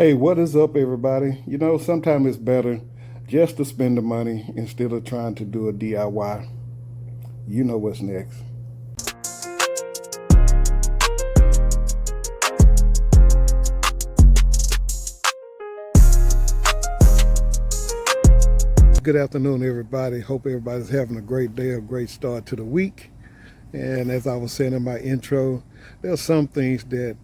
Hey, what is up, everybody? You know, sometimes it's better just to spend the money instead of trying to do a DIY. You know what's next. Good afternoon, everybody. Hope everybody's having a great day, a great start to the week. And as I was saying in my intro, there's some things that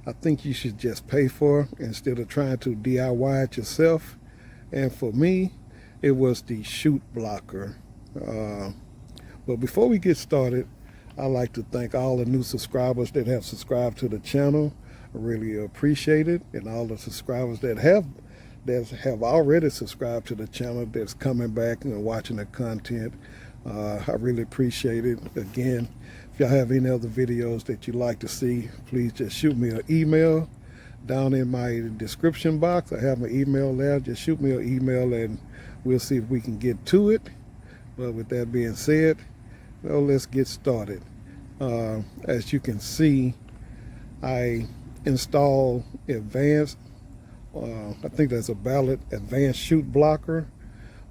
I think you should just pay for instead of trying to DIY it yourself. And for me, it was the chute blocker. But before we get started, I'd like to thank all the new subscribers that have subscribed to the channel. I really appreciate it. And all the subscribers that have already subscribed to the channel, that's coming back and watching the content. I really appreciate it. Again, if y'all have any other videos that you'd like to see, please just shoot me an email down in my description box. I have my email there. Just shoot me an email and we'll see if we can get to it. But with that being said, well, let's get started. As you can see, I installed advanced, I think that's a Ballot advanced chute blocker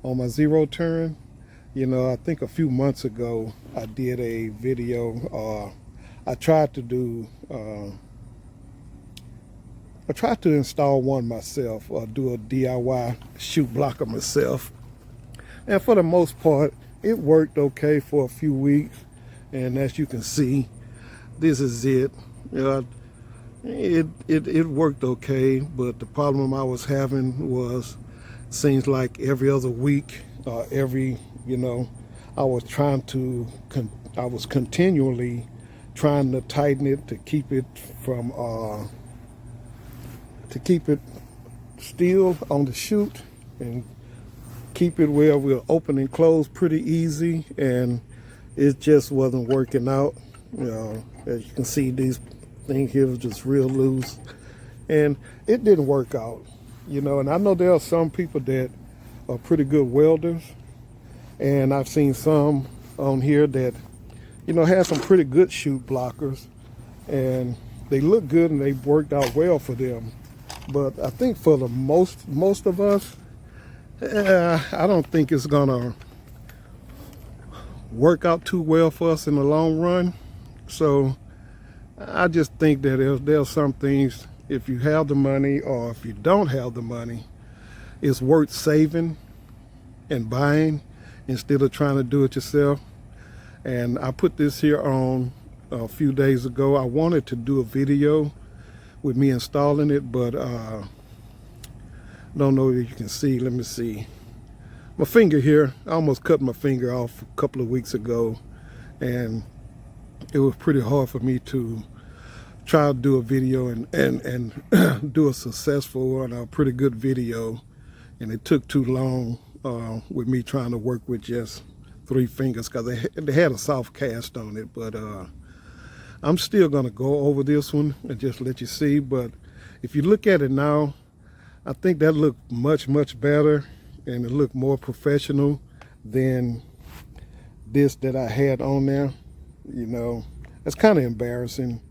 on my zero turn. You know, I think a few months ago I did a video. I tried to install one myself, or do a DIY chute blocker myself. And for the most part, it worked okay for a few weeks. And as you can see, this is it. You know, it worked okay, but the problem I was having was, seems like every other week, I was continually trying to tighten it to keep it still on the chute and keep it where we'll open and close pretty easy, and it just wasn't working out. You know, as you can see, these things here was just real loose, and it didn't work out. You know, and I know there are some people that are pretty good welders, and I've seen some on here that, you know, have some pretty good chute blockers, and they look good and they've worked out well for them. But I think for the most of us, I don't think it's gonna work out too well for us in the long run. So I just think that there's some things, if you have the money or if you don't have the money, it's worth saving and buying instead of trying to do it yourself. And I put this here on a few days ago. I wanted to do a video with me installing it, but don't know if you can see. Let me see. My finger here, I almost cut my finger off a couple of weeks ago, and it was pretty hard for me to try to do a video and do a successful one, a pretty good video, and it took too long with me trying to work with just 3 fingers, because they had a soft cast on it. But I'm still gonna go over this one and just let you see. But if you look at it now, I think that looked much better, and it looked more professional than this that I had on there. You know, it's kind of embarrassing.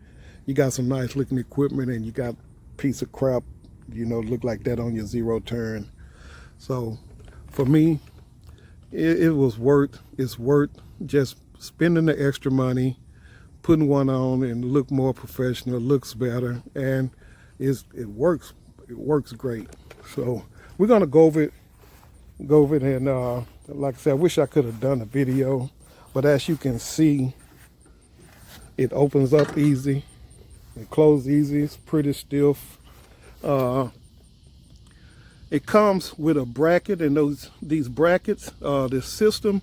You got some nice looking equipment and you got a piece of crap, you know, look like that on your zero turn. So for me, it's worth just spending the extra money, putting one on and look more professional, looks better, and it works great. So we're gonna go over it, and like I said, I wish I could have done a video, but as you can see, it opens up easy, it closes easy, it's pretty stiff. It comes with a bracket, and these brackets, this system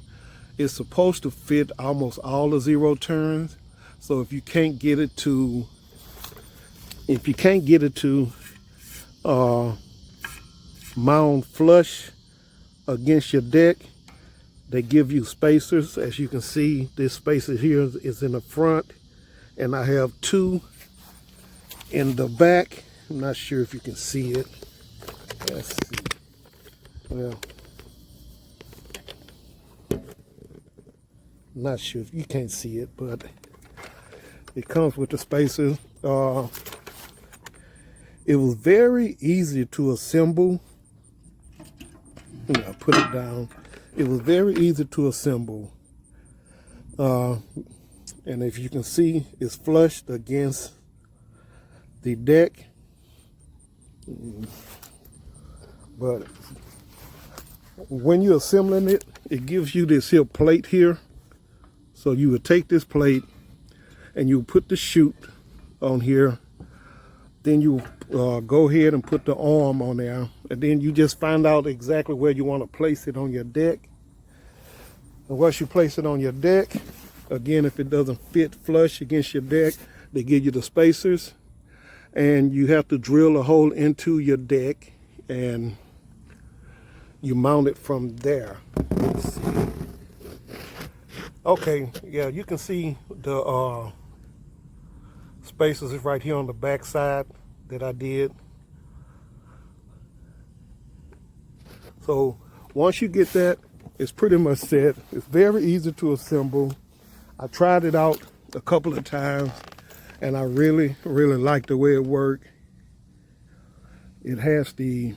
is supposed to fit almost all the zero turns. So if you can't get it to mount flush against your deck, they give you spacers. As you can see, this spacer here is in the front, and I have 2 in the back. I'm not sure if you can see it. Let's see. Well, not sure if you can't see it, but it comes with the spacers. It was very easy to assemble. Put it down. It was very easy to assemble. And if you can see, it's flushed against the deck. But when you're assembling it, it gives you this here plate here. So you would take this plate and you put the chute on here. Then you go ahead and put the arm on there. And then you just find out exactly where you want to place it on your deck. And once you place it on your deck, again, if it doesn't fit flush against your deck, they give you the spacers. And you have to drill a hole into your deck and you mount it from there. Let's see. Okay, yeah, you can see the spacers is right here on the back side that I did. So once you get that, it's pretty much set. It's very easy to assemble. I tried it out a couple of times and I really like the way it worked. It has the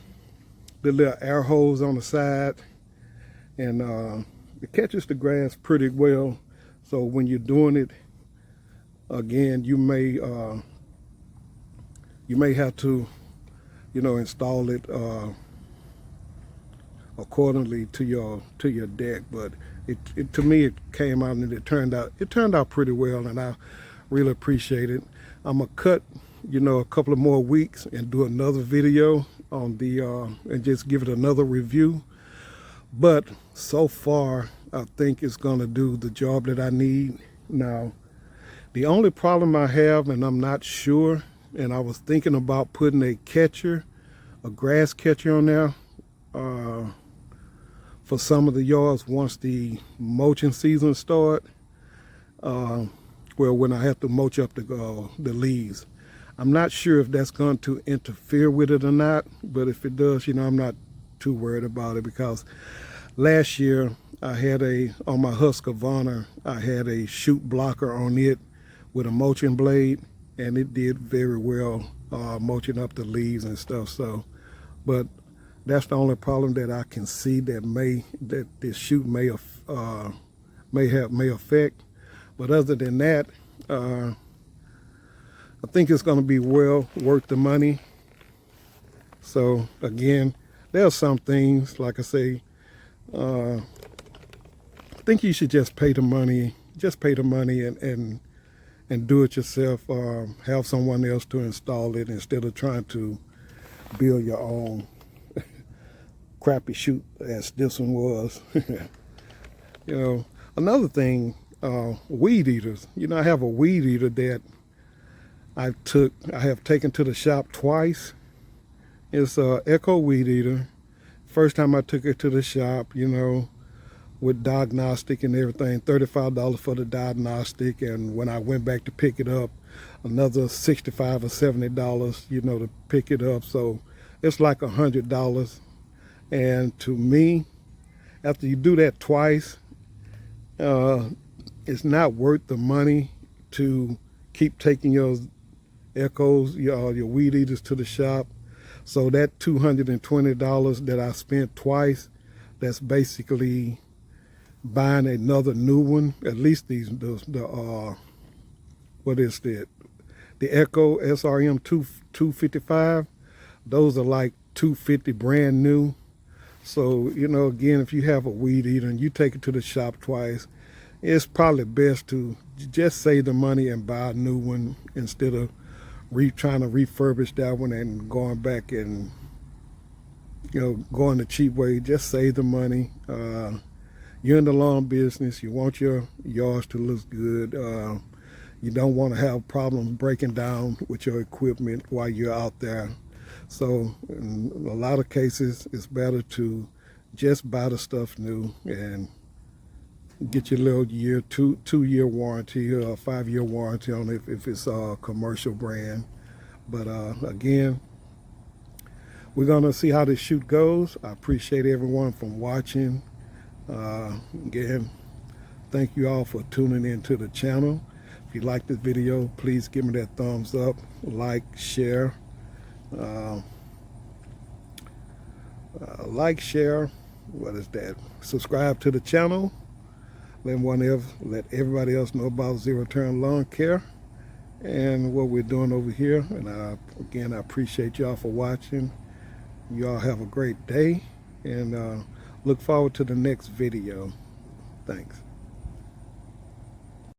little air holes on the side, and it catches the grass pretty well. So when you're doing it, again, you may have to, install it accordingly to your deck. But it to me, it came out and it turned out pretty well, and I really appreciate it. I'm gonna cut, a couple of more weeks and do another video on the and just give it another review. But so far, I think it's gonna do the job that I need. Now, the only problem I have, and I'm not sure, and I was thinking about putting a grass catcher on there for some of the yards once the mulching season start. Well, when I have to mulch up the leaves. I'm not sure if that's going to interfere with it or not, but if it does, I'm not too worried about it, because last year I had on my Husqvarna, I had a chute blocker on it with a mulching blade, and it did very well mulching up the leaves and stuff. So, but that's the only problem that I can see that this chute may affect. But other than that, I think it's going to be well worth the money. So again, there are some things, like I say, I think you should just pay the money. Just pay the money and do it yourself. Have someone else to install it instead of trying to build your own crappy chute as this one was. Another thing, weed eaters. I have a weed eater that I have taken to the shop twice. It's a Echo weed eater. First time I took it to the shop, with diagnostic and everything, $35 for the diagnostic, and when I went back to pick it up, another $65 or $70, to pick it up. So it's like $100. And to me, after you do that twice, it's not worth the money to keep taking your Echoes, your weed eaters to the shop. So that $220 that I spent twice, that's basically buying another new one. At least what is that? The Echo SRM 255. Those are like $250 brand new. So, again, if you have a weed eater and you take it to the shop twice, it's probably best to just save the money and buy a new one instead of trying to refurbish that one and going back and, going the cheap way. Just save the money. You're in the lawn business. You want your yards to look good. You don't want to have problems breaking down with your equipment while you're out there. So in a lot of cases, it's better to just buy the stuff new and get your little two-year warranty or a 5-year warranty on it if it's a commercial brand. But again, we're gonna see how this shoot goes. I appreciate everyone from watching. Again, thank you all for tuning into the channel. If you like this video, please give me that thumbs up, like, share, Uh, like, share, what is that? Subscribe to the channel. Let everybody else know about Zero Turn Lawn Care and what we're doing over here. And again, I appreciate y'all for watching. Y'all have a great day, and look forward to the next video. Thanks.